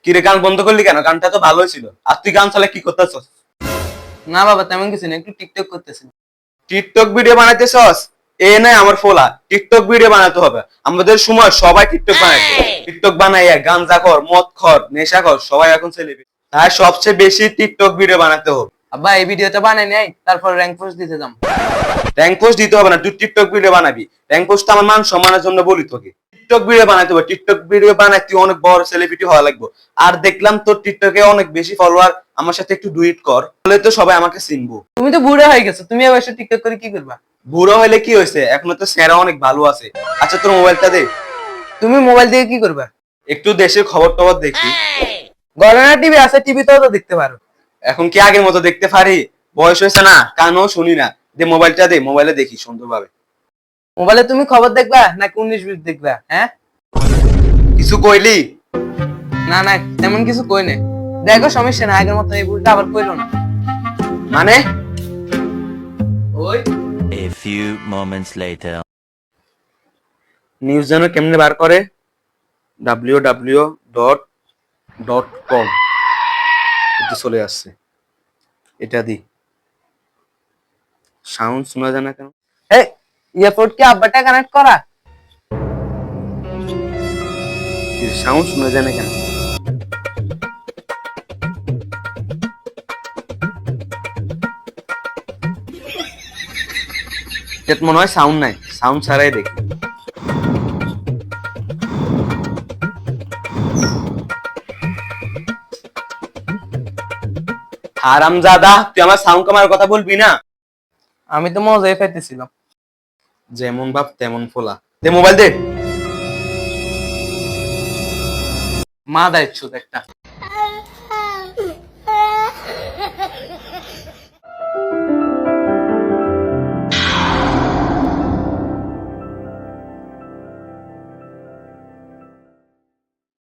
কিরে গান বন্ধ করলি কেন? গানটা তো ভালোই ছিল। আর তুই গান চালা কি করতেছস? না বাবা, তেমন কিছু না, একটু টিকটক করতেছি। TikTok video বানাইতেছস? এ নাই আমার ফোলা, টিকটক ভিডিও বানাতে হবে। আমাদের সময় সবাই টিকটক বানাইছে। টিকটক বানাইয়া গাঞ্জাখর, মদখর, নেশাখর সবাই এখন সেলিব্রিটি। তাই সবচেয়ে বেশি টিকটক ভিডিও বানাতে হবে। আব্বা, এই ভিডিওটা বানাই নাই, তারপর র্যাঙ্ক পোস্ট দিতে যাম। র্যাঙ্ক পোস্ট দিতে হবে না, তুই টিকটক ভিডিও বানাবি। র্যাঙ্ক পোস্ট আমার মান সম্মানের জন্য বলি তোকে। টিকটক ভিডিও বানাইতে হবে, টিকটক ভিডিও বানাই তুই অনেক বড় সেলিব্রিটি হওয়া লাগবে। আর দেখলাম তোর টিকটকে অনেক বেশি ফলোয়ার, আমার সাথে একটু ডুইট কর, তাহলে তো সবাই আমাকে চিনবো। তুমি তো বুড়া হয়ে গেছো, তুমি আবার এসে টিকটক করে কি করবা? বুড়ো হইলে কি হয়েছে, এখনো তো সেরা অনেক ভালো আছে। আচ্ছা তোর মোবাইলটা দে, তুমি মোবাইল দিয়ে কি করবা? একটু দেশের খবর টবর দেখি। গলানা টিভি আছে, টিভিতেও তো দেখতে পারো। এখন কি আগের মতো দেখতে পারি? বয়স হয়েছে না, কানও শুনি না। দে মোবাইলটা দে, মোবাইলে দেখি সুন্দরভাবে। মোবাইলে তুমি খবর দেখবা নাকি 19-20 দেখবা? হ্যাঁ, কিছু কইলি? না না, তেমন কিছু কই না। দেখো, সমস্যা না, আগের মতো এই ভুলটা আবার কইরো না। মানে ওই A few moments later. News যেন কেমনে বার করে? www.com এটা চলে আসছে। এটা দি, সাউন্ড শোনা যায় না কেন? এই ইয়ারপোর্ট কি আব্বাটা কানেক্ট করা? সাউন্ড শোনা যায় না কেন? এটা মনে হয় সাউন্ড নাই, সাউন্ড ছাড়াই দেখি। হারামজাদা, তুই আমার সাউন্ড কমার কথা বলবি না। আমি তো মজাই পাইতেছিলাম। যেমন বাপ তেমন ফোলা। দে মোবাইল দে। মা দায়িত্ব একটা।